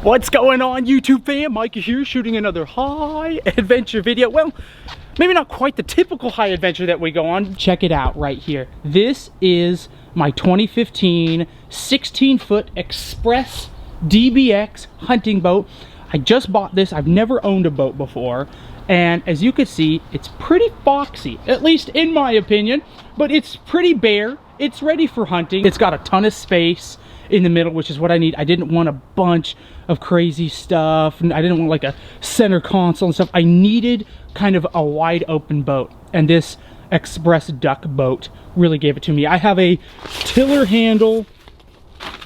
What's going on, YouTube fam? Micah here, shooting another high adventure video. Well, maybe not quite the typical high adventure that we go on. Check it out right here. This is my 2015 16-foot Xpress DBX hunting boat. I just bought this. I've never owned a boat before. And as you can see, it's pretty foxy, at least in my opinion, but it's pretty bare. It's ready for hunting. It's got a ton of space in the middle, which is what I need. I didn't want a bunch of crazy stuff, and I didn't want like a center console and stuff. I needed kind of a wide open boat, and this Xpress duck boat really gave it to me. I have a tiller handle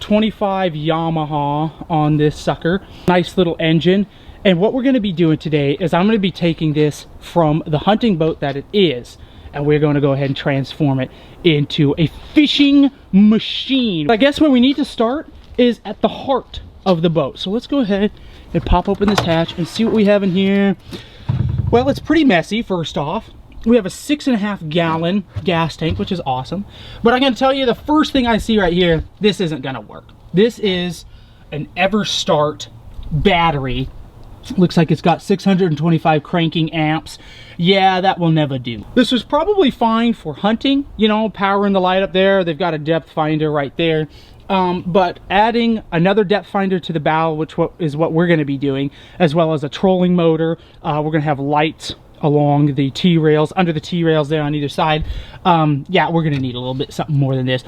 25 Yamaha on this sucker. Nice little engine. And what we're going to be doing today is I'm going to be taking this from the hunting boat that it is, and we're going to go ahead and transform it into a fishing machine. I guess where we need to start is at the heart of the boat. So let's go ahead and pop open this hatch and see what we have in here. Well, it's pretty messy. First off, we have a 6.5 gallon gas tank, which is awesome. But I'm going to tell you, the first thing I see right here, this isn't going to work. This is an EverStart battery. Looks like it's got 625 cranking amps. Yeah, that will never do. This was probably fine for hunting, you know, powering the light up there. They've got a depth finder right there. But adding another depth finder to the bow, which is what we're going to be doing, as well as a trolling motor. We're going to have lights along the T-rails, under the T-rails there on either side. Yeah, we're going to need a little bit something more than this.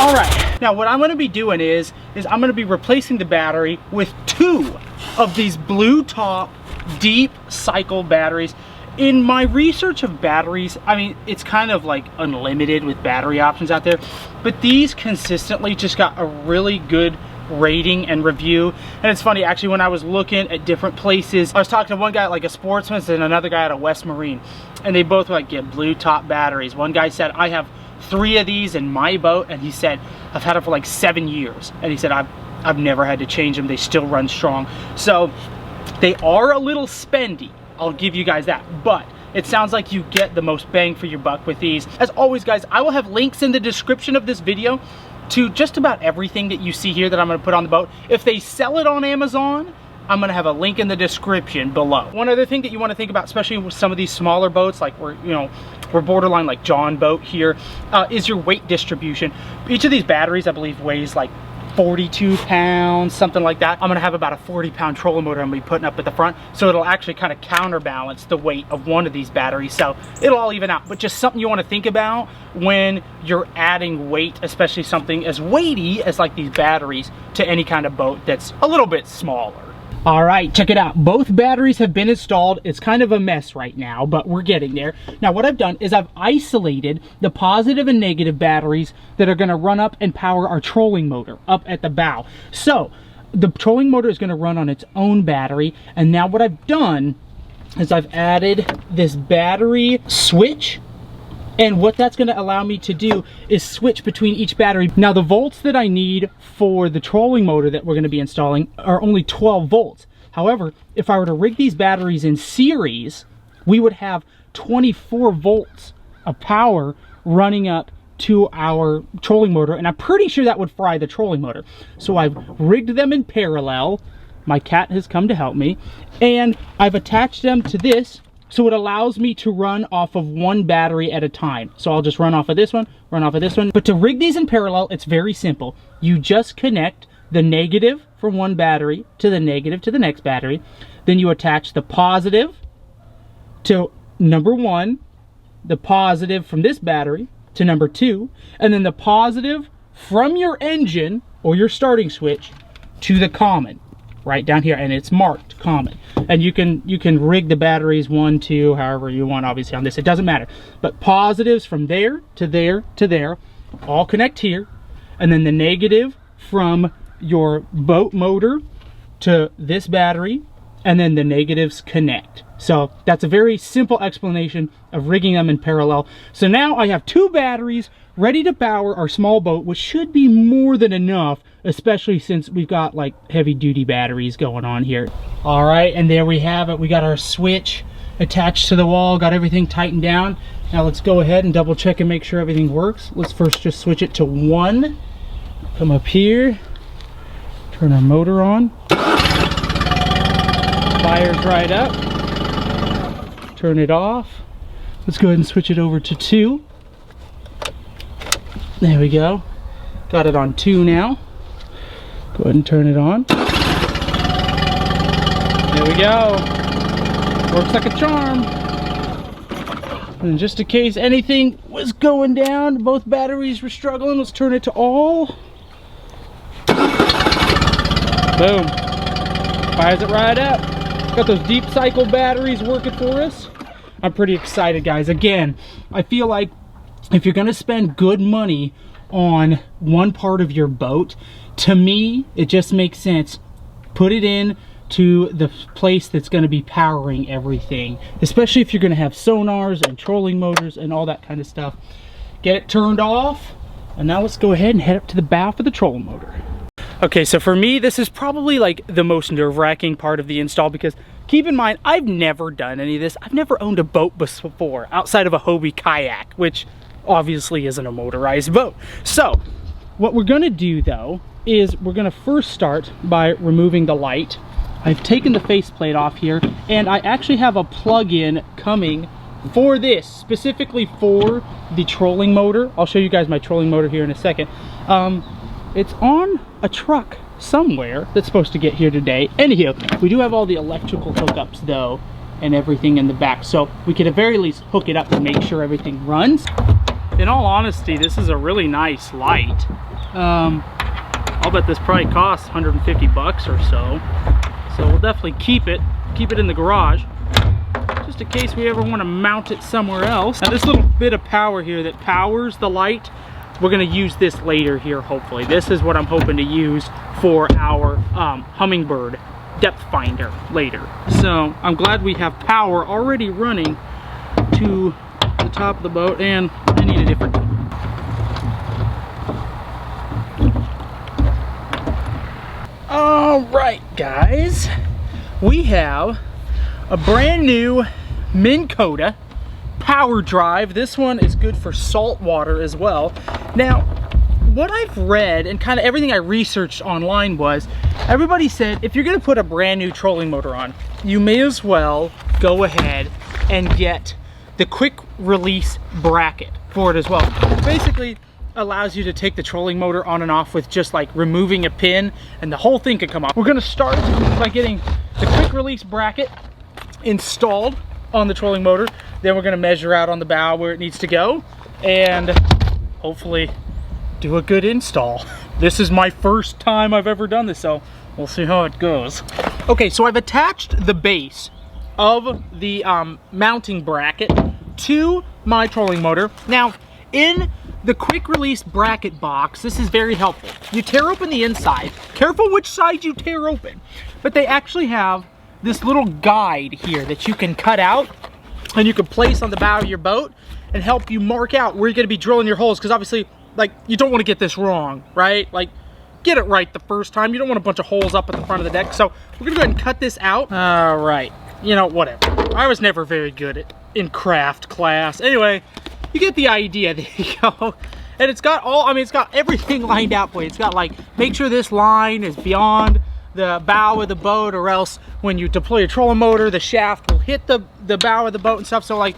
All right, now what I'm going to be doing is I'm going to be replacing the battery with 2 of these blue top deep cycle batteries. In my research of batteries, I mean, it's kind of like unlimited with battery options out there, but these consistently just got a really good rating and review. And it's funny, actually, when I was looking at different places, I was talking to one guy at like a Sportsman's and another guy at a West Marine, and they both were like, get blue top batteries. One guy said, I have 3 of these in my boat, and he said, I've had it for like 7 years, and he said, I've never had to change them. They still run strong. So they are a little spendy, I'll give you guys that, but it sounds like you get the most bang for your buck with these. As always, guys, I will have links in the description of this video to just about everything that you see here that I'm going to put on the boat. If they sell it on Amazon, I'm going to have a link in the description below. One other thing that you want to think about, especially with some of these smaller boats, like we're borderline like John boat here, is your weight distribution. Each of these batteries, I believe, weighs like 42 pounds, something like that. I'm going to have about a 40-pound trolling motor I'm going to be putting up at the front, so it'll actually kind of counterbalance the weight of one of these batteries, so it'll all even out. But just something you want to think about when you're adding weight, especially something as weighty as like these batteries, to any kind of boat that's a little bit smaller. All right, check it out. Both batteries have been installed. It's kind of a mess right now, but we're getting there. Now, what I've done is I've isolated the positive and negative batteries that are going to run up and power our trolling motor up at the bow. So the trolling motor is going to run on its own battery. And now what I've done is I've added this battery switch. And what that's going to allow me to do is switch between each battery. Now, the volts that I need for the trolling motor that we're going to be installing are only 12 volts. However, if I were to rig these batteries in series, we would have 24 volts of power running up to our trolling motor, and I'm pretty sure that would fry the trolling motor. So I've rigged them in parallel. My cat has come to help me, and I've attached them to this, so it allows me to run off of one battery at a time. So I'll just run off of this one, run off of this one. But to rig these in parallel, it's very simple. You just connect the negative from one battery to the negative to the next battery. Then you attach the positive to number 1, the positive from this battery to number 2, and then the positive from your engine or your starting switch to the common. Right down here, and it's marked common. And you can rig the batteries 1, 2, however you want, obviously on this, it doesn't matter. But positives from there to there to there all connect here, and then the negative from your boat motor to this battery, and then the negatives connect. So that's a very simple explanation of rigging them in parallel. So now I have 2 batteries ready to power our small boat, which should be more than enough, especially since we've got like heavy duty batteries going on here. All right, and there we have it. We got our switch attached to the wall, got everything tightened down. Now let's go ahead and double check and make sure everything works. Let's first just switch it to 1. Come up here, turn our motor on. Fires right up. Turn it off. Let's go ahead and switch it over to 2. There we go. Got it on 2 now. Go ahead and turn it on. There we go. Works like a charm. And just in case anything was going down, both batteries were struggling, let's turn it to all. Boom. Fires it right up. Got those deep cycle batteries working for us. I'm pretty excited, guys. Again, I feel like if you're gonna spend good money on one part of your boat, to me, it just makes sense. Put it in to the place that's going to be powering everything, especially if you're going to have sonars and trolling motors and all that kind of stuff. Get it turned off, and now let's go ahead and head up to the bow for the trolling motor. Okay, so for me, this is probably like the most nerve-wracking part of the install, because keep in mind, I've never done any of this. I've never owned a boat before outside of a Hobie kayak, which obviously isn't a motorized boat. So what we're going to do though is we're going to first start by removing the light. I've taken the faceplate off here, and I actually have a plug-in coming for this, specifically for the trolling motor. I'll show you guys my trolling motor here in a second. It's on a truck somewhere that's supposed to get here today. Anywho, we do have all the electrical hookups though and everything in the back, so we can at very least hook it up to make sure everything runs. In all honesty, this is a really nice light. I'll bet this probably costs 150 bucks or so. So we'll definitely keep it in the garage, just in case we ever want to mount it somewhere else. Now this little bit of power here that powers the light, we're going to use this later here, hopefully. This is what I'm hoping to use for our Hummingbird depth finder later. So I'm glad we have power already running to the top of the boat, and I need a different one. All right, guys, we have a brand new Minn Kota power drive. This one is good for salt water as well. Now, what I've read and kind of everything I researched online was, everybody said if you're going to put a brand new trolling motor on, you may as well go ahead and get the quick release bracket for it as well. Basically allows you to take the trolling motor on and off with just like removing a pin, and the whole thing can come off. We're going to start by getting the quick release bracket installed on the trolling motor. Then we're going to measure out on the bow where it needs to go and hopefully do a good install. This is my first time I've ever done this, so we'll see how it goes. Okay, so I've attached the base of the mounting bracket to my trolling motor. Now, in the quick release bracket box, this is very helpful. You tear open the inside. Careful which side you tear open. But they actually have this little guide here that you can cut out and you can place on the bow of your boat and help you mark out where you're going to be drilling your holes, because obviously, like, you don't want to get this wrong, right? Like, get it right the first time. You don't want a bunch of holes up at the front of the deck. So we're going to go ahead and cut this out. All right. You know, whatever. I was never very good in craft class. Anyway, you get the idea. There you go. And it's got all, I mean, it's got everything lined out for you. It's got like, make sure this line is beyond the bow of the boat, or else when you deploy a trolling motor, the shaft will hit the bow of the boat and stuff. So like,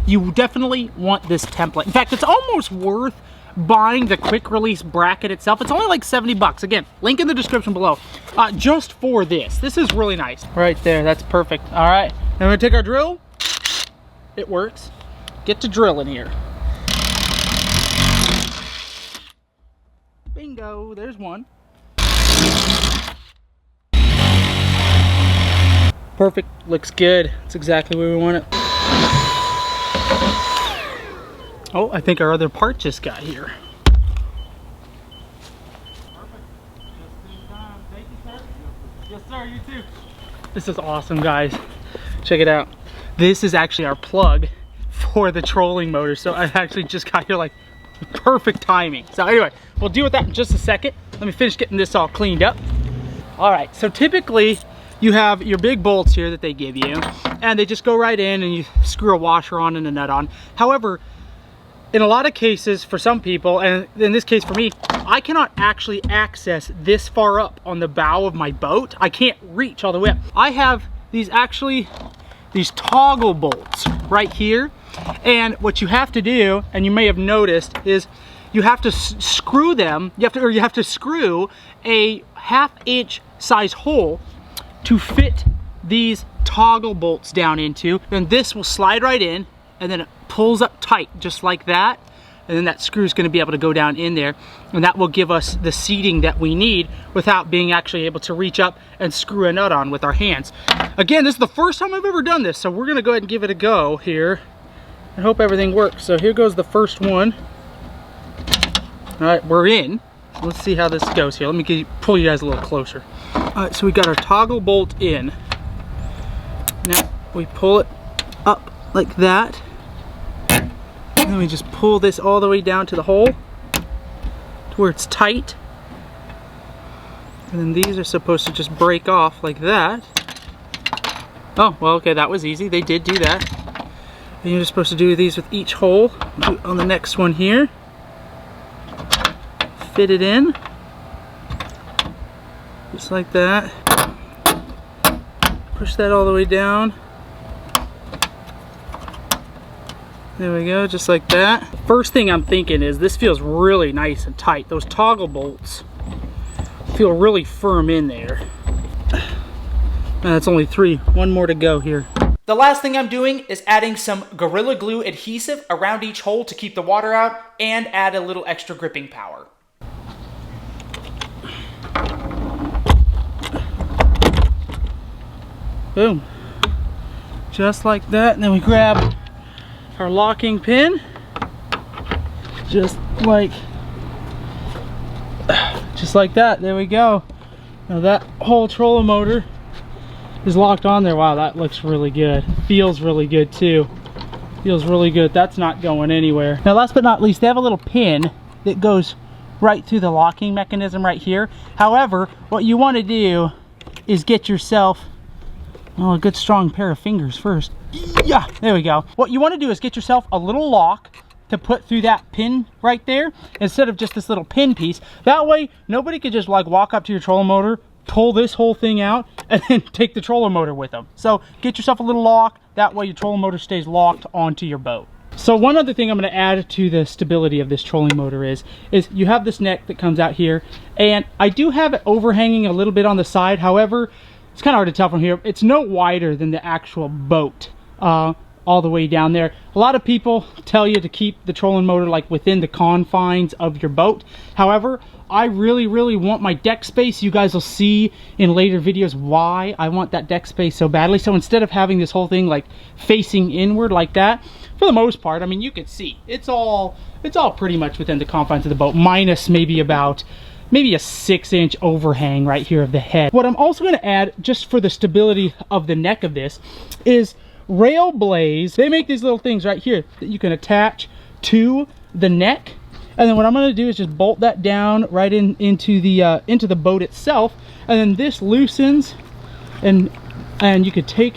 you definitely want this template. In fact, it's almost worth buying the quick release bracket itself. It's only like 70 bucks. Again, link in the description below. Just for this. This is really nice. Right there, that's perfect. All right, now we're gonna take our drill. It works. Get to drilling here. Bingo, there's one. Perfect, looks good. That's exactly where we want it. Oh, I think our other part just got here. Perfect. Just in time. Thank you, sir. Yes, sir, you too. This is awesome, guys. Check it out. This is actually our plug for the trolling motor. So I actually just got here like perfect timing. So anyway, we'll deal with that in just a second. Let me finish getting this all cleaned up. All right, so typically you have your big bolts here that they give you, and they just go right in and you screw a washer on and a nut on. However, in a lot of cases for some people, and in this case for me, I cannot actually access this far up on the bow of my boat. I can't reach all the way up. I have these toggle bolts right here, and what you have to do, and you may have noticed, is you have to screw them, you have to screw a 1/2 inch size hole to fit these toggle bolts down into. Then this will slide right in, and then it pulls up tight just like that, and then that screw is going to be able to go down in there, and that will give us the seating that we need without being actually able to reach up and screw a nut on with our hands. Again, this is the first time I've ever done this, so we're going to go ahead and give it a go here. I hope everything works. So here goes the first one. All right, we're in. Let's see how this goes here. Let me pull you guys a little closer. All right, so we got our toggle bolt in. Now we pull it up like that. And then we just pull this all the way down to the hole to where it's tight. And then these are supposed to just break off like that. Oh, well, okay, that was easy. They did do that. And you're just supposed to do these with each hole. Do it on the next one here. Fit it in. Just like that. Push that all the way down. There we go, just like that. First thing I'm thinking is this feels really nice and tight. Those toggle bolts feel really firm in there. And that's only 3. One more to go here. The last thing I'm doing is adding some Gorilla Glue adhesive around each hole to keep the water out and add a little extra gripping power. Boom. Just like that, and then we grab our locking pin, just like that. There we go. Now that whole trolling motor is locked on there. Wow, that looks really good. Feels really good too. Feels really good. That's not going anywhere. Now last but not least, they have a little pin that goes right through the locking mechanism right here. However, what you want to do is get yourself a good strong pair of fingers first. Yeah, there we go. What you want to do is get yourself a little lock to put through that pin right there instead of just this little pin piece. That way nobody could just like walk up to your trolling motor, pull this whole thing out, and then take the trolling motor with them. So get yourself a little lock. That way your trolling motor stays locked onto your boat. So one other thing I'm going to add to the stability of this trolling motor is you have this neck that comes out here, and I do have it overhanging a little bit on the side. However, it's kind of hard to tell from here. It's no wider than the actual boat all the way down there. A lot of people tell you to keep the trolling motor like within the confines of your boat. However, I really want my deck space. You guys will see in later videos why I want that deck space so badly. So instead of having this whole thing like facing inward like that, for the most part, I mean, you could see it's all pretty much within the confines of the boat, minus maybe a 6-inch overhang right here of the head. What I'm also going to add, just for the stability of the neck of this, is rail blaze. They make these little things right here that you can attach to the neck, and then what I'm going to do is just bolt that down right into the boat itself, and then this loosens, and you could take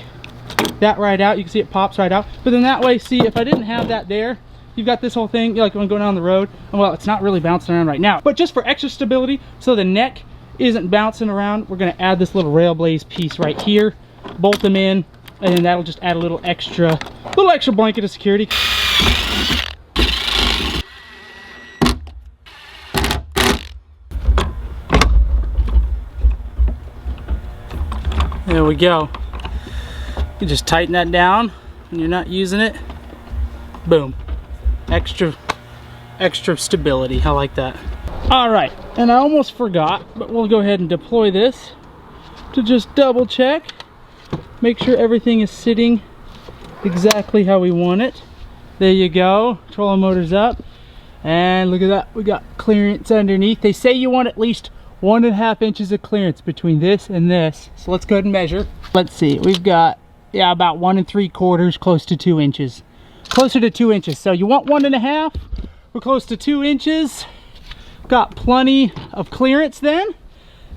that right out. You can see it pops right out. But then that way, see, if I didn't have that there, you've got this whole thing, like when going down the road, and well, it's not really bouncing around right now, but just for extra stability, so the neck isn't bouncing around, we're going to add this little rail blaze piece right here, bolt them in, and then that'll just add a little extra blanket of security. There we go. You just tighten that down when you're not using it. Boom. Extra stability. I like that. All right, and I almost forgot, but we'll go ahead and deploy this to just double check, make sure everything is sitting exactly how we want it. There you go. Trolling motor's up, and look at that, we got clearance underneath. They say you want at least 1.5 inches of clearance between this and this, so let's go ahead and measure. Let's see, we've got about 1 3/4, close to 2 inches. Closer to 2 inches. So you want 1.5, we're close to 2 inches. Got plenty of clearance then.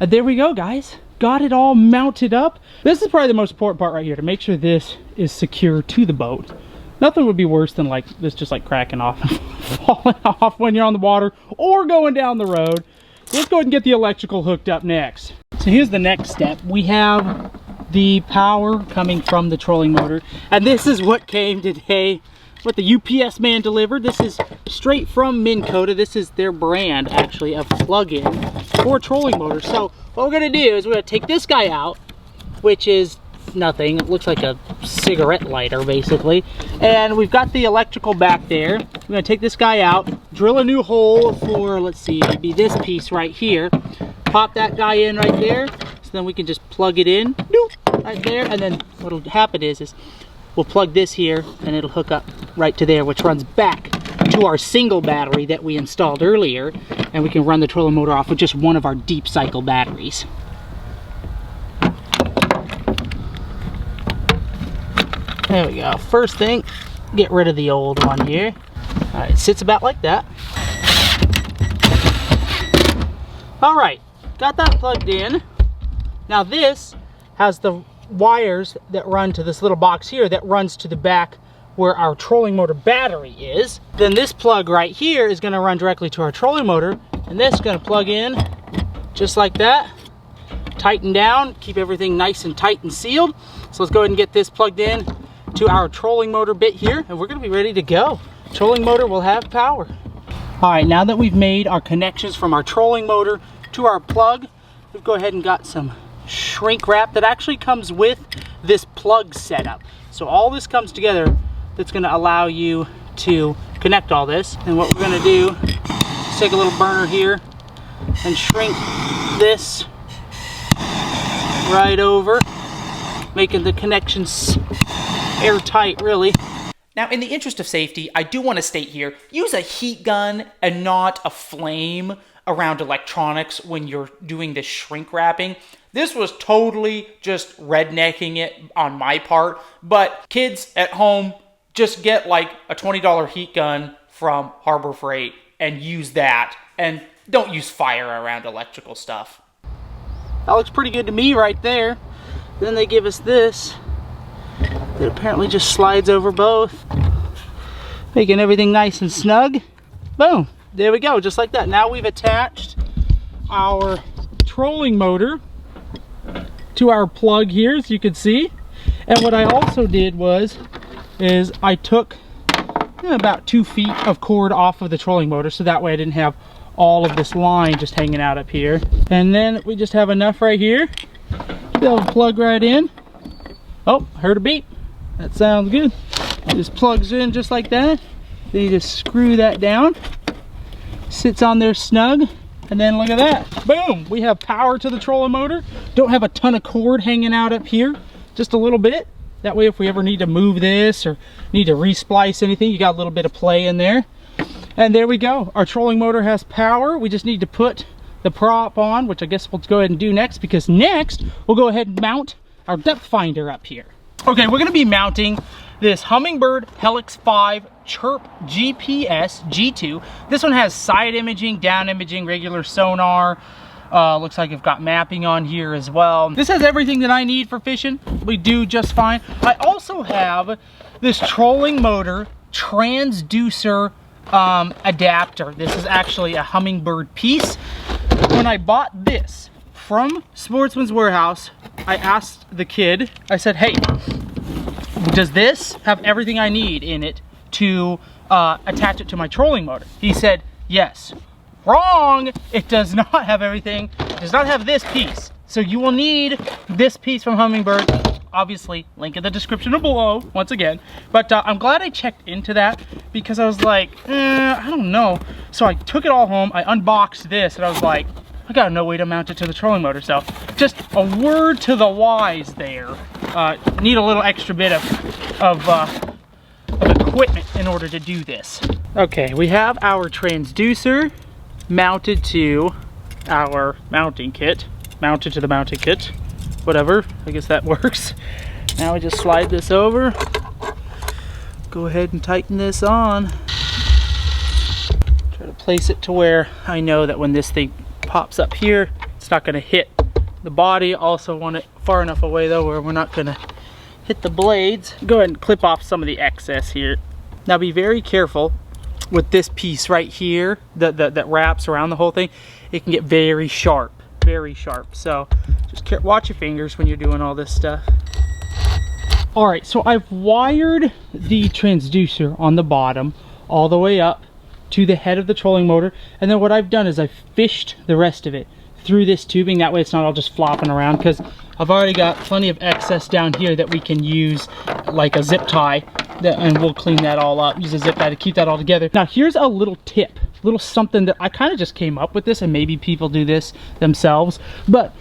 And there we go, guys. got it all mounted up. This is probably the most important part right here, to make sure this is secure to the boat. Nothing would be worse than like this just like cracking off and falling off when you're on the water or going down the road. Let's go ahead and get the electrical hooked up next. So here's the next step. We have the power coming from the trolling motor, and this is what came today, what the UPS man delivered. This is straight from Minn Kota. This is their brand actually of plug-in for trolling motor. So what we're gonna do is we're gonna take this guy out, which is nothing. It looks like a cigarette lighter basically. And we've got the electrical back there. We're gonna take this guy out, drill a new hole for, let's see, maybe this piece right here. Pop that guy in right there. So then we can just plug it in, right there. And then what'll happen is we'll plug this here and it'll hook up right to there, which runs back to our single battery that we installed earlier. And we can run the trolling motor off with just one of our deep cycle batteries. There we go. First thing, get rid of the old one here. All right, it sits about like that. All right, got that plugged in. Now this has the wires that run to this little box here that runs to the back where our trolling motor battery is. Then this plug right here is gonna run directly to our trolling motor, and this is gonna plug in just like that. Tighten down, keep everything nice and tight and sealed. So let's go ahead and get this plugged in to our trolling motor bit here, and we're gonna be ready to go. Trolling motor will have power. All right, now that we've made our connections from our trolling motor to our plug, we've go ahead and got some shrink wrap that actually comes with this plug setup. So all this comes together, that's gonna allow you to connect all this. And what we're gonna do is take a little burner here and shrink this right over, making the connections airtight, really. Now, in the interest of safety, I do want to state here, use a heat gun and not a flame around electronics when you're doing this shrink wrapping. This was totally just rednecking it on my part, but kids at home, just get like a $20 heat gun from Harbor Freight and use that, and don't use fire around electrical stuff. That looks pretty good to me right there. Then they give us this that apparently just slides over both, making everything nice and snug. Boom, there we go, just like that. Now we've attached our trolling motor to our plug here, as you can see. And what I also did is I took about 2 feet of cord off of the trolling motor, so that way I didn't have all of this line just hanging out up here. And then we just have enough right here to be able to plug right in. Oh, heard a beep. That sounds good. It just plugs in just like that. Then you just screw that down. Sits on there snug. And then look at that. Boom! We have power to the trolling motor. Don't have a ton of cord hanging out up here. Just a little bit. That way if we ever need to move this or need to resplice anything, you got a little bit of play in there. And there we go. Our trolling motor has power. We just need to put the prop on, which I guess we'll go ahead and do next, because next we'll go ahead and mount our depth finder up here. Okay, we're gonna be mounting this Humminbird Helix 5 Chirp GPS G2. This one has side imaging, down imaging, regular sonar. Looks like I've got mapping on here as well. This has everything that I need for fishing. We do just fine. I also have this trolling motor transducer adapter. This is actually a Humminbird piece. When I bought this from Sportsman's Warehouse, I asked the kid, I said, hey, does this have everything I need in it to attach it to my trolling motor? He said, yes. Wrong! It does not have everything. It does not have this piece. So you will need this piece from Humminbird. Obviously, link in the description below, once again. But I'm glad I checked into that, because I was like, I don't know. So I took it all home, I unboxed this, and I was like, I got no way to mount it to the trolling motor. So just a word to the wise there. Need a little extra bit of equipment in order to do this. Okay, we have our transducer mounted to our mounting kit. Mounted to the mounting kit. Whatever, I guess that works. Now we just slide this over. Go ahead and tighten this on. Try to place it to where I know that when this thing pops up here, it's not gonna hit the body. Also want it far enough away though where we're not gonna hit the blades. Go ahead and clip off some of the excess here. Now be very careful with this piece right here that wraps around the whole thing. It can get very sharp, very sharp. So just watch your fingers when you're doing all this stuff. All right, so I've wired the transducer on the bottom all the way up to the head of the trolling motor, and then what I've done is I've fished the rest of it through this tubing. That way it's not all just flopping around, because I've already got plenty of excess down here that we can use like a zip tie, and we'll clean that all up. Use a zip tie to keep that all together. Now here's a little tip, little something that I kind of just came up with this, and maybe people do this themselves, but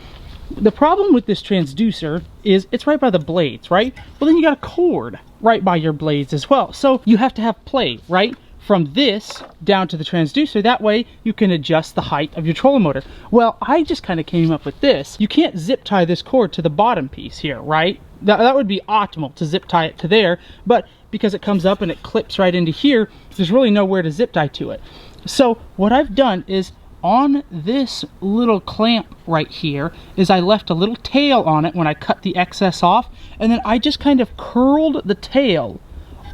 the problem with this transducer is it's right by the blades, right? Well, then you got a cord right by your blades as well. So you have to have play, right? From this down to the transducer. That way you can adjust the height of your trolling motor. Well, I just kind of came up with this. You can't zip tie this cord to the bottom piece here, right? That would be optimal to zip tie it to there, but because it comes up and it clips right into here, there's really nowhere to zip tie to it. So what I've done is on this little clamp right here is I left a little tail on it when I cut the excess off, and then I just kind of curled the tail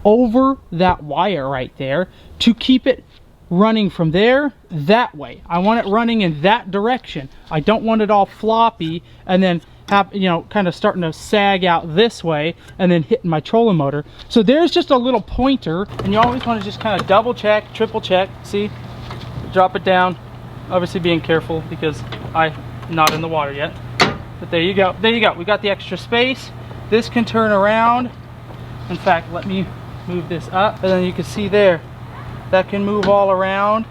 over that wire right there to keep it running from there that way. I want it running in that direction. I don't want it all floppy and then have, you know, kind of starting to sag out this way and then hitting my trolling motor. So there's just a little pointer, and you always want to just kind of double check, triple check. See, drop it down. Obviously being careful because I'm not in the water yet. But there you go. There you go. We got the extra space. This can turn around. In fact, let me move this up. And then you can see there, that can move all around.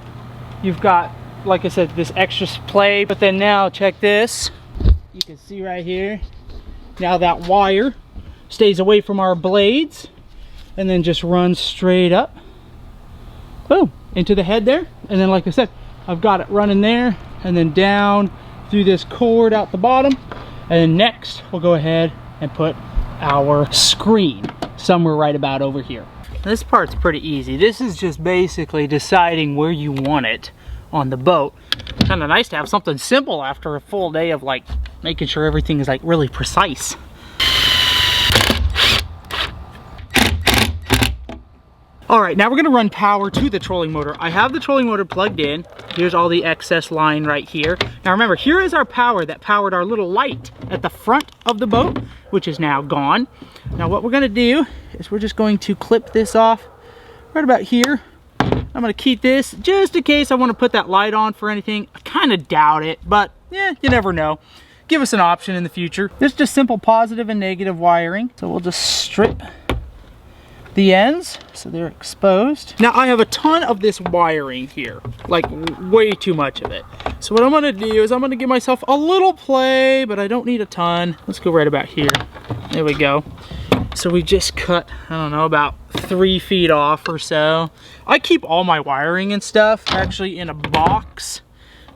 You've got, like I said, this extra play. But then now, check this. You can see right here. Now that wire stays away from our blades and then just runs straight up. Boom. Into the head there. And then, like I said, I've got it running there and then down through this cord out the bottom, and then next we'll go ahead and put our screen somewhere right about over here. This part's pretty easy. This is just basically deciding where you want it on the boat. Kind of nice to have something simple after a full day of like making sure everything is like really precise. All right, now we're gonna run power to the trolling motor. I have the trolling motor plugged in. Here's all the excess line right here. Now remember, here is our power that powered our little light at the front of the boat, which is now gone. Now what we're gonna do is we're just going to clip this off right about here. I'm gonna keep this just in case I wanna put that light on for anything. I kinda doubt it, but yeah, you never know. Give us an option in the future. There's just simple positive and negative wiring. So we'll just strip the ends so they're exposed. Now I have a ton of this wiring here, like way too much of it. So what I'm gonna do is I'm gonna give myself a little play, but I don't need a ton. Let's go right about here. There we go. So we just cut, I don't know, about 3 feet off or so. I keep all my wiring and stuff actually in a box,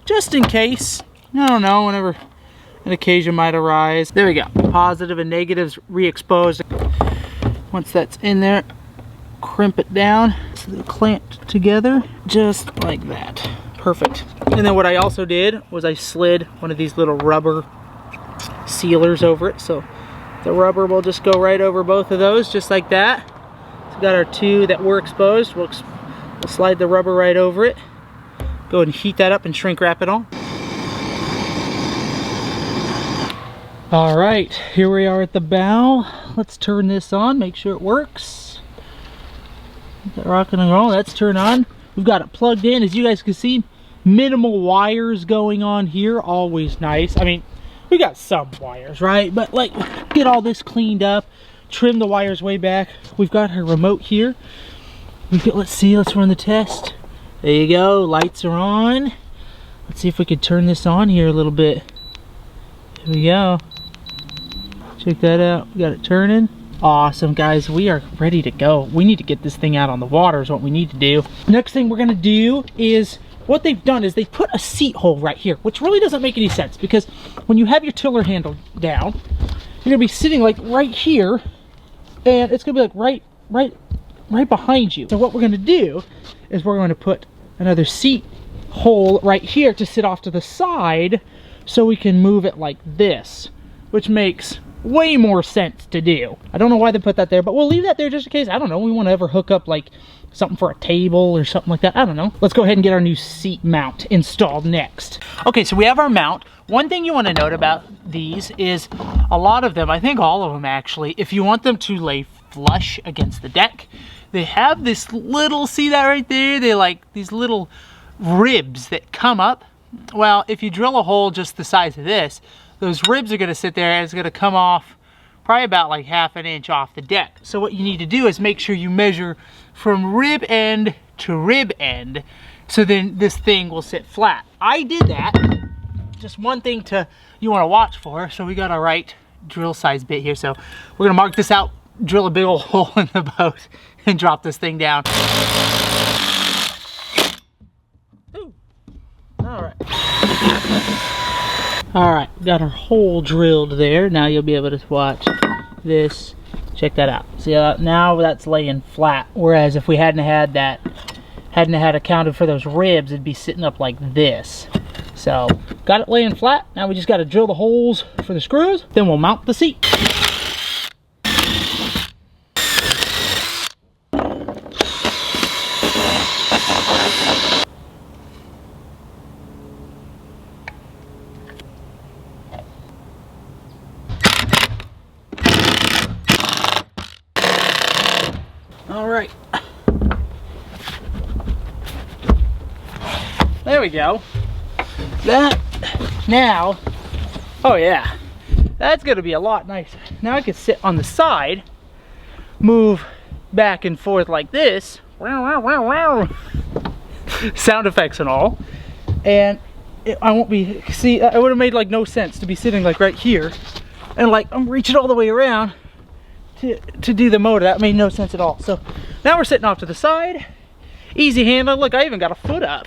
just in case. I don't know, whenever an occasion might arise. There we go. Positive and negatives re-exposed. Once that's in there, crimp it down so they're clamped together just like that. Perfect. And then what I also did was I slid one of these little rubber sealers over it, so the rubber will just go right over both of those just like that. So we got our two that were exposed. We'll slide the rubber right over it. Go ahead and heat that up and shrink wrap it on. All right, here we are at the bow. Let's turn this on, make sure it works. Get that rocking and rolling. That's turned on. We've got it plugged in. As you guys can see, minimal wires going on here. Always nice. I mean, we got some wires, right? But like, get all this cleaned up, trim the wires way back. We've got our remote here. Let's see, let's run the test. There you go, lights are on. Let's see if we could turn this on here a little bit. Here we go. Check that out, we got it turning. Awesome, guys, we are ready to go. We need to get this thing out on the water is what we need to do. Next thing we're gonna do is, what they've done is they put a seat hole right here, which really doesn't make any sense because when you have your tiller handle down, you're gonna be sitting like right here and it's gonna be like right behind you. So what we're gonna do is we're going to put another seat hole right here to sit off to the side so we can move it like this, which makes way more sense to do. I don't know why they put that there, but we'll leave that there just in case. I don't know, we want to ever hook up like something for a table or something like that. I don't know. Let's go ahead and get our new seat mount installed next. Okay, so we have our mount. One thing you want to note about these is a lot of them, I think all of them actually, if you want them to lay flush against the deck, they have this little, see that right there? They like these little ribs that come up. Well, if you drill a hole just the size of this, those ribs are going to sit there and it's going to come off probably about like half an inch off the deck. So what you need to do is make sure you measure from rib end to rib end, so then this thing will sit flat. I did that. Just one thing you want to watch for. So we got our right drill size bit here. So we're gonna mark this out, drill a big old hole in the boat, and drop this thing down. Ooh. All right. All right, got our hole drilled there. Now you'll be able to watch this. Check that out. See, now that's laying flat. Whereas if we hadn't had accounted for those ribs, it'd be sitting up like this. So, got it laying flat. Now we just got to drill the holes for the screws. Then we'll mount the seat. All right, there we go. That now, oh yeah, that's gonna be a lot nicer. Now I can sit on the side, move back and forth like this, sound effects and all, and I won't be, see, it would have made like no sense to be sitting like right here, and like I'm reaching all the way around to do the motor. That made no sense at all. So now we're sitting off to the side, easy handle. Look, I even got a foot up.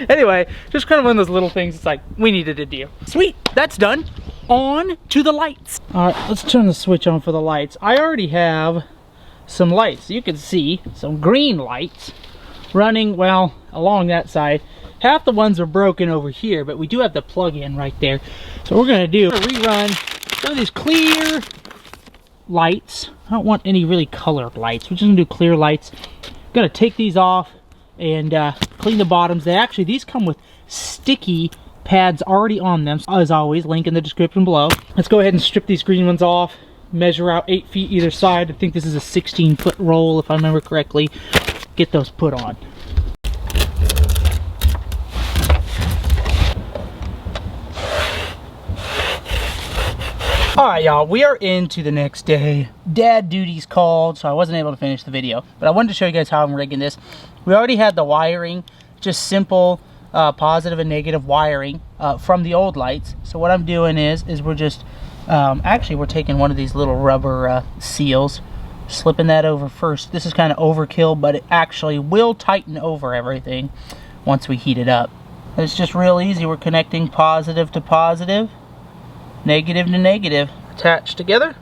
Anyway, just kind of one of those little things. It's like we needed to do. Sweet, that's done. On to the lights. All right, let's turn the switch on for the lights. I already have some lights. You can see some green lights running, well, along that side. Half the ones are broken over here, but we do have the plug-in right there. So we're gonna do a rerun some of these clear lights. I don't want any really colored lights. We're just gonna do clear lights. Gonna take these off and clean the bottoms. These come with sticky pads already on them. As always, link in the description below. Let's go ahead and strip these green ones off. Measure out 8 feet either side. I think this is a 16-foot roll if I remember correctly. Get those put on. Alright y'all, we are into the next day. Dad duty's called, so I wasn't able to finish the video. But I wanted to show you guys how I'm rigging this. We already had the wiring, just simple positive and negative wiring from the old lights. So what I'm doing is we're just, actually we're taking one of these little rubber seals, slipping that over first. This is kind of overkill, but it actually will tighten over everything once we heat it up. It's just real easy. We're connecting positive to positive, negative to negative, attached together.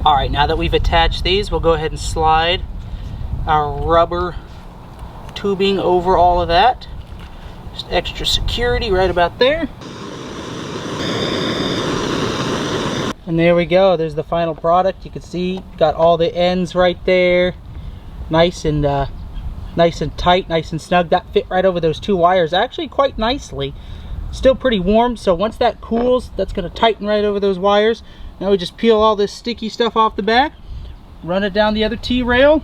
All right, now that we've attached these, we'll go ahead and slide our rubber tubing over all of that. Just extra security right about there. And there we go, there's the final product. You can see, got all the ends right there. Nice and tight, nice and snug. That fit right over those two wires actually quite nicely. Still pretty warm, so once that cools, that's going to tighten right over those wires. Now we just peel all this sticky stuff off the back, run it down the other T-rail,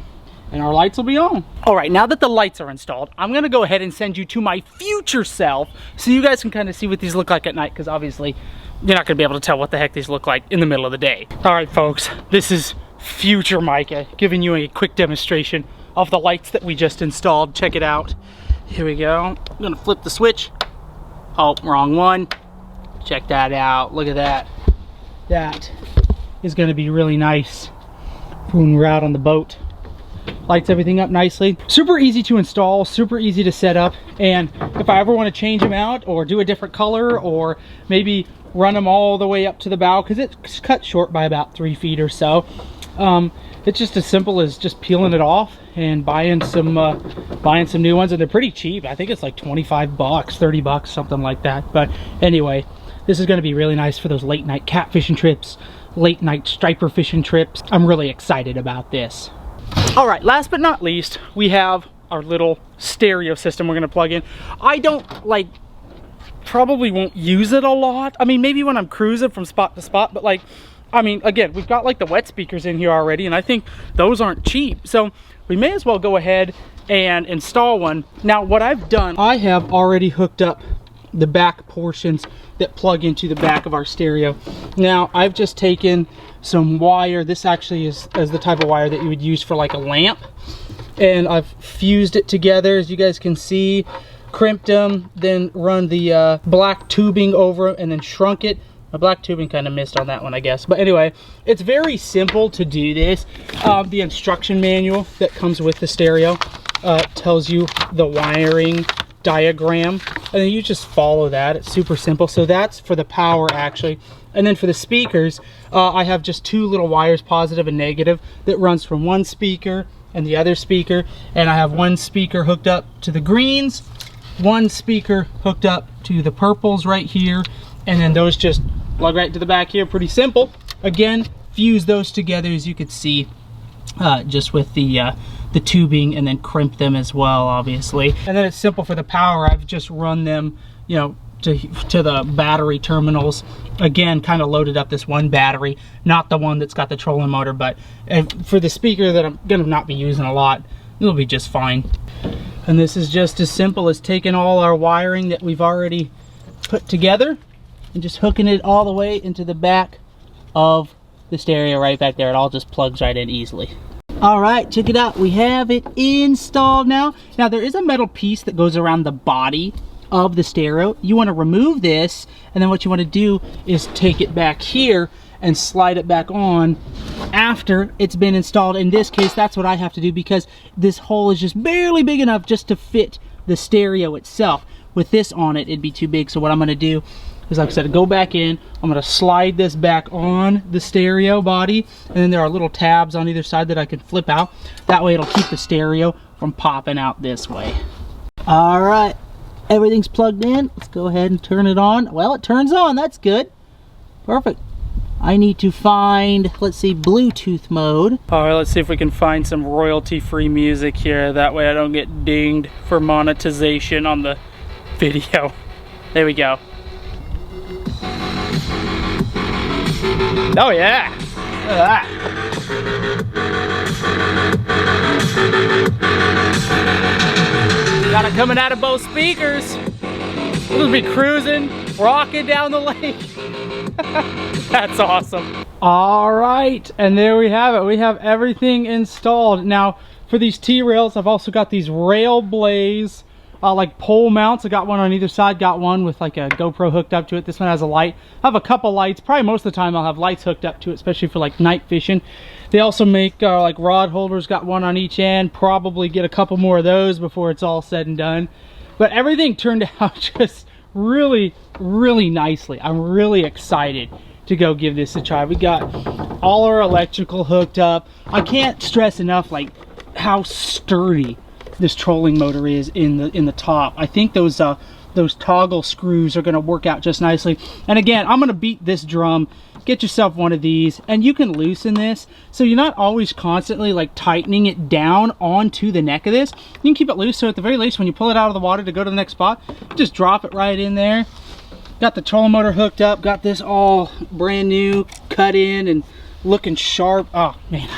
and our lights will be on. All right, now that the lights are installed, I'm going to go ahead and send you to my future self so you guys can kind of see what these look like at night, because obviously you're not going to be able to tell what the heck these look like in the middle of the day. All right, folks, this is future Micah giving you a quick demonstration of the lights that we just installed. Check it out. Here we go. I'm going to flip the switch. Oh, wrong one. Check that out. Look at that. That is going to be really nice when we're out on the boat. Lights everything up nicely. Super easy to install, super easy to set up. And if I ever want to change them out or do a different color or maybe run them all the way up to the bow, because it's cut short by about 3 feet or so, It's just as simple as just peeling it off and buying some new ones, and they're pretty cheap. I think it's like 25 bucks, 30 bucks, something like that. But anyway, this is going to be really nice for those late night catfishing trips, late night striper fishing trips. I'm really excited about this. All right, last but not least, we have our little stereo system we're going to plug in. I don't probably won't use it a lot. I mean, maybe when I'm cruising from spot to spot, but I mean, again, we've got like the wet speakers in here already, and I think those aren't cheap. So we may as well go ahead and install one. Now, what I've done, I have already hooked up the back portions that plug into the back of our stereo. Now, I've just taken some wire. This actually is the type of wire that you would use for like a lamp. And I've fused it together, as you guys can see, crimped them, then run the black tubing over and then shrunk it. The black tubing kind of missed on that one, I guess. But anyway, it's very simple to do this. The instruction manual that comes with the stereo tells you the wiring diagram, and then you just follow that. It's super simple. So that's for the power, actually. And then for the speakers, I have just two little wires, positive and negative, that runs from one speaker and the other speaker. And I have one speaker hooked up to the greens, one speaker hooked up to the purples right here, and then those just plug right to the back here. Pretty simple. Again, fuse those together, as you could see, just with the tubing, and then crimp them as well, obviously. And then it's simple for the power. I've just run them, you know, to the battery terminals. Again, kind of loaded up this one battery, not the one that's got the trolling motor, but for the speaker that I'm gonna not be using a lot, it'll be just fine. And this is just as simple as taking all our wiring that we've already put together and just hooking it all the way into the back of the stereo right back there. It all just plugs right in easily. All right, check it out. We have it installed now. Now, there is a metal piece that goes around the body of the stereo. You want to remove this, and then what you want to do is take it back here and slide it back on after it's been installed. In this case, that's what I have to do, because this hole is just barely big enough just to fit the stereo itself. With this on it, it'd be too big. So what I'm going to do is, like I said, go back in. I'm going to slide this back on the stereo body, and then there are little tabs on either side that I can flip out. That way it'll keep the stereo from popping out this way. All right, everything's plugged in. Let's go ahead and turn it on. Well, it turns on. That's good. Perfect. I need to find, let's see, Bluetooth mode. All right, let's see if we can find some royalty-free music here. That way I don't get dinged for monetization on the video. There we go. Oh yeah! Look at that. Got it coming out of both speakers. We'll be cruising, rocking down the lake. That's awesome. All right, and there we have it. We have everything installed. Now, for these T-rails, I've also got these rail blaze, like pole mounts. I got one on either side. Got one with like a GoPro hooked up to it. This one has a light. I have a couple lights. Probably most of the time I'll have lights hooked up to it, especially for like night fishing. They also make like rod holders. Got one on each end. Probably get a couple more of those before it's all said and done. But everything turned out just really, really nicely. I'm really excited to go give this a try. We got all our electrical hooked up. I can't stress enough like how sturdy this trolling motor is in the top. I think those toggle screws are going to work out just nicely. And again, I'm going to beat this drum. Get yourself one of these, and you can loosen this so you're not always constantly like tightening it down onto the neck of this. You can keep it loose, so at the very least, when you pull it out of the water to go to the next spot, just drop it right in there. Got the trolling motor hooked up, got this all brand new, cut in and looking sharp. Oh man,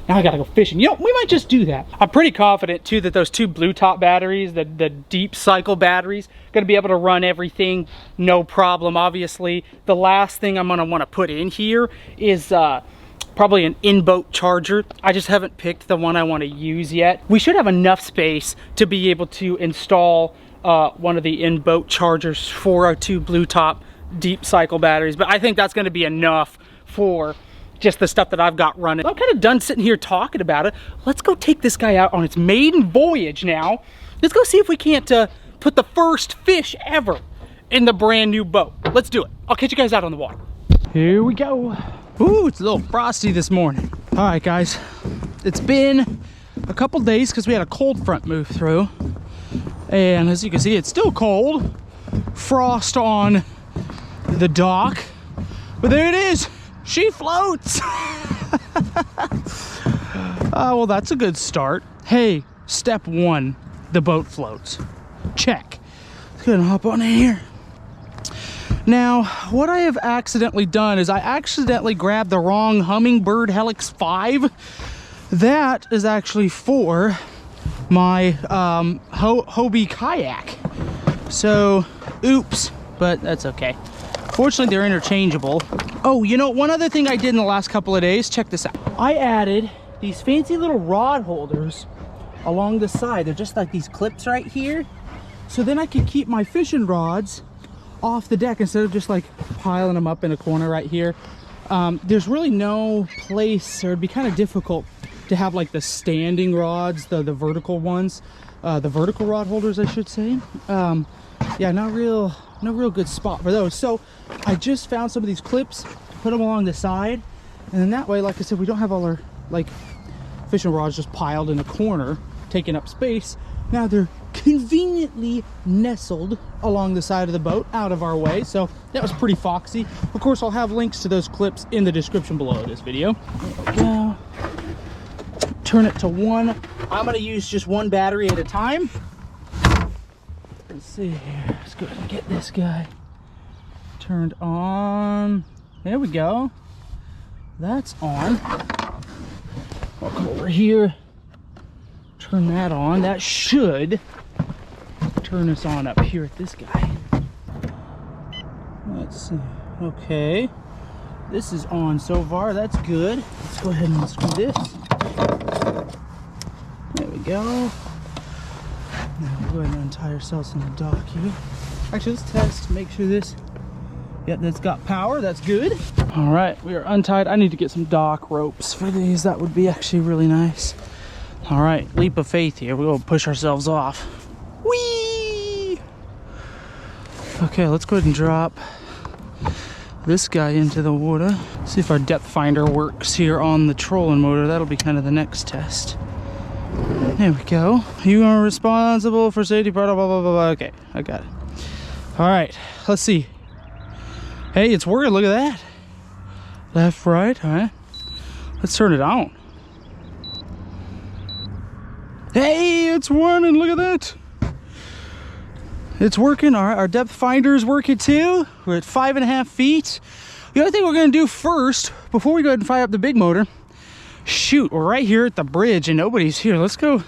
now I gotta go fishing. You know, we might just do that. I'm pretty confident too that those two blue top batteries, the deep cycle batteries, gonna be able to run everything no problem. Obviously, the last thing I'm gonna want to put in here is probably an in-boat charger. I just haven't picked the one I want to use yet. We should have enough space to be able to install one of the in-boat chargers for our two blue top deep cycle batteries, but I think that's going to be enough for just the stuff that I've got running. I'm kind of done sitting here talking about it. Let's go take this guy out on its maiden voyage now. Let's go see if we can't put the first fish ever in the brand new boat. Let's do it. I'll catch you guys out on the water. Here we go. Ooh, it's a little frosty this morning. All right, guys. It's been a couple days because we had a cold front move through. And as you can see, it's still cold. Frost on the dock. But there it is. She floats. Well, that's a good start. Hey, step one, the boat floats. Check. Let's go ahead and hop on in here. Now, what I have accidentally done is I accidentally grabbed the wrong Hummingbird Helix 5. That is actually for my Hobie kayak. So, oops, but that's okay. Fortunately, they're interchangeable. Oh, you know, one other thing I did in the last couple of days, check this out. I added these fancy little rod holders along the side. They're just like these clips right here. So then I can keep my fishing rods off the deck instead of just like piling them up in a corner right here. There's really no place, or it'd be kind of difficult to have like the standing rods, the vertical ones, the vertical rod holders, I should say. Yeah, no real good spot for those. So I just found some of these clips, put them along the side, and then that way, like I said, we don't have all our like fishing rods just piled in a corner, taking up space. Now they're conveniently nestled along the side of the boat, out of our way. So that was pretty foxy. Of course, I'll have links to those clips in the description below this video. There we go. Turn it to one. I'm gonna use just one battery at a time. Let's see here. Let's go ahead and get this guy turned on. There we go. That's on. I'll come over here. Turn that on. That should turn us on up here at this guy. Let's see. Okay. This is on so far. That's good. Let's go ahead and screw this. There we go. Now we'll go ahead and untie ourselves on the dock here. Actually, let's test, make sure this, yeah, that's got power. That's good. All right, we are untied. I need to get some dock ropes for these. That would be actually really nice. All right, leap of faith here. We're gonna push ourselves off. Whee! Okay, let's go ahead and drop this guy into the water. See if our depth finder works here on the trolling motor. That'll be kind of the next test. There we go. You are responsible for safety, blah, blah, blah, blah, blah. Okay, I got it. All right, let's see. Hey, it's working, look at that. Left, right, all right. Let's turn it on. Hey, it's running, look at that. It's working. All right, our depth finder is working too. We're at 5.5 feet. The other thing we're gonna do first, before we go ahead and fire up the big motor, shoot, we're right here at the bridge and nobody's here. Let's go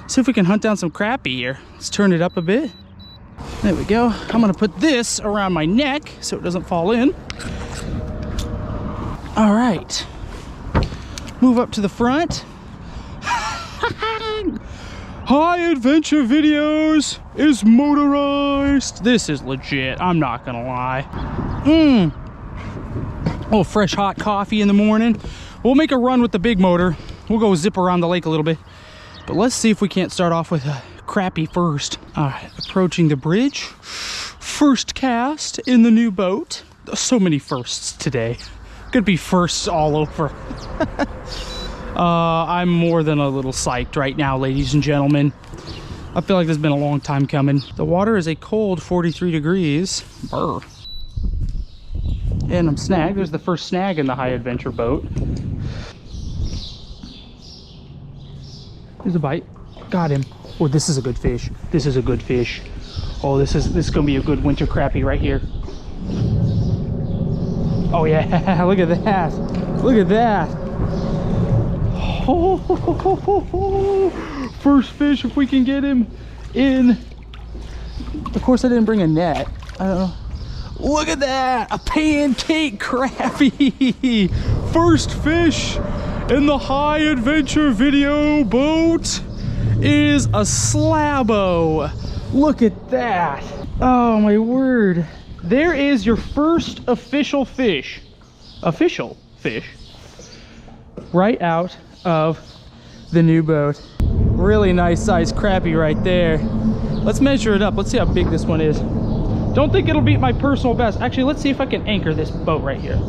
see if we can hunt down some crappie here. Let's turn it up a bit. There we go. I'm gonna put this around my neck so it doesn't fall in. All right, move up to the front. High Adventure Videos is motorized. This is legit, I'm not gonna lie. Oh, fresh hot coffee in the morning. We'll make a run with the big motor. We'll go zip around the lake a little bit. But let's see if we can't start off with a crappie first. All right, approaching the bridge. First cast in the new boat. So many firsts today. Could be firsts all over. I'm more than a little psyched right now, ladies and gentlemen. I feel like this has been a long time coming. The water is a cold 43 degrees. Brr. And I'm snagged. There's the first snag in the High Adventure boat. There's a bite. Got him. Oh, this is a good fish. This is a good fish. Oh, this is gonna be a good winter crappie right here. Oh yeah, look at that. Look at that. Oh, first fish if we can get him in. Of course I didn't bring a net. I don't know. Look at that, a pancake crappie. First fish in the High Adventure Video boat is a slabbo. Look at that. Oh my word. There is your first official fish. Official fish. Right out of the new boat. Really nice sized crappie right there. Let's measure it up. Let's see how big this one is. Don't think it'll beat my personal best. Actually, let's see if I can anchor this boat right here.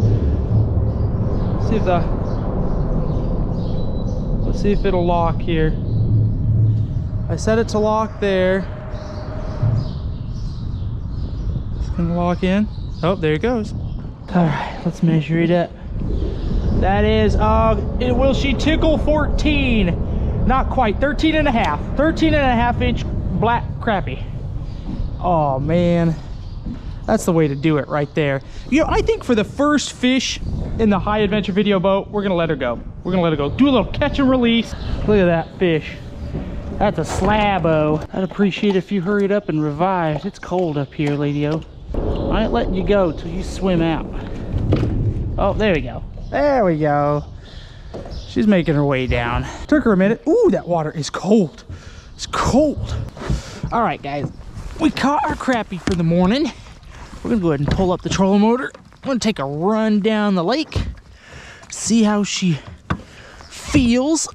Let's see if it'll lock here. I set it to lock there. It's gonna lock in. Oh, there it goes. All right, let's measure it up. That is, will she tickle 14? Not quite, 13 and a half. 13 and a half inch black crappie. Oh man, that's the way to do it right there. You know, I think for the first fish in the high adventure video boat, we're gonna let her go. We're gonna let her go. Do a little catch and release. Look at that fish. That's a slab-o. I'd appreciate it if you hurried up and revived. It's cold up here, lady-o. I ain't letting you go till you swim out. Oh, there we go. There we go. She's making her way down. Took her a minute. Ooh, that water is cold. It's cold. All right, guys. We caught our crappie for the morning. We're gonna go ahead and pull up the trolling motor. I'm gonna take a run down the lake. See how she feels.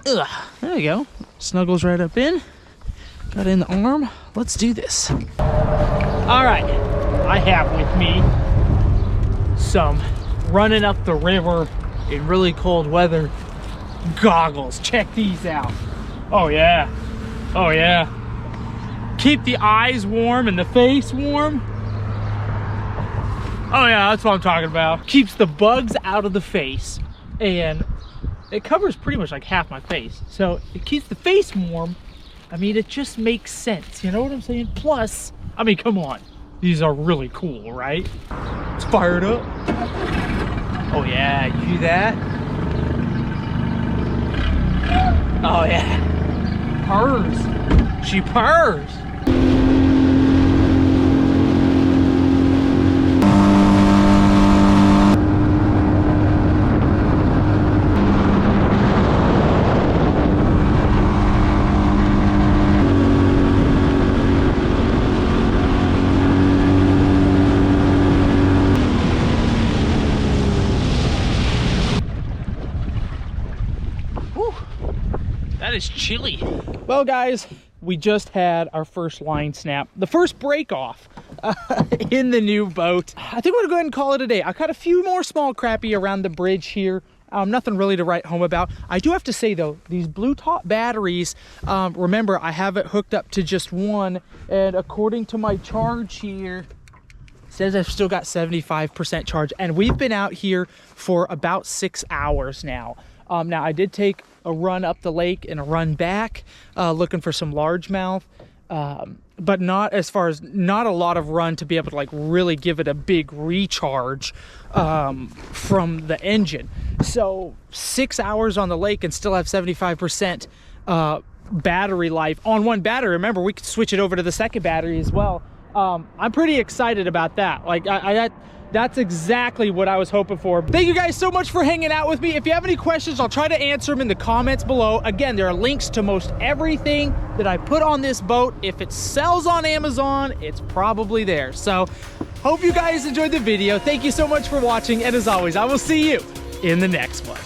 Ugh, there we go. Snuggles right up in. Got in the arm. Let's do this. All right, I have with me some running up the river in really cold weather goggles. Check these out. Oh yeah, oh yeah. Keep the eyes warm and the face warm. Oh yeah, that's what I'm talking about. Keeps the bugs out of the face, and it covers pretty much like half my face. So it keeps the face warm. I mean, it just makes sense. You know what I'm saying? Plus, I mean, come on. These are really cool, right? Let's fire it up. Oh yeah, you hear that? Oh yeah. Purrs. She purrs. That is chilly. Well, guys, we just had our first line snap, the first break off in the new boat. I think we're gonna go ahead and call it a day. I caught a few more small crappie around the bridge here. Nothing really to write home about. I do have to say though, these blue top batteries, remember I have it hooked up to just one, and according to my charge here, it says I've still got 75% charge, and we've been out here for about 6 hours now. Now I did take a run up the lake and a run back, looking for some largemouth, but not a lot of run to be able to like really give it a big recharge from the engine. So 6 hours on the lake and still have 75% battery life on one battery. Remember, we could switch it over to the second battery as well. I'm pretty excited about that. Like that's exactly what I was hoping for. Thank you guys so much for hanging out with me. If you have any questions, I'll try to answer them in the comments below. Again, there are links to most everything that I put on this boat. If it sells on Amazon, it's probably there. So, hope you guys enjoyed the video. Thank you so much for watching, and as always, I will see you in the next one.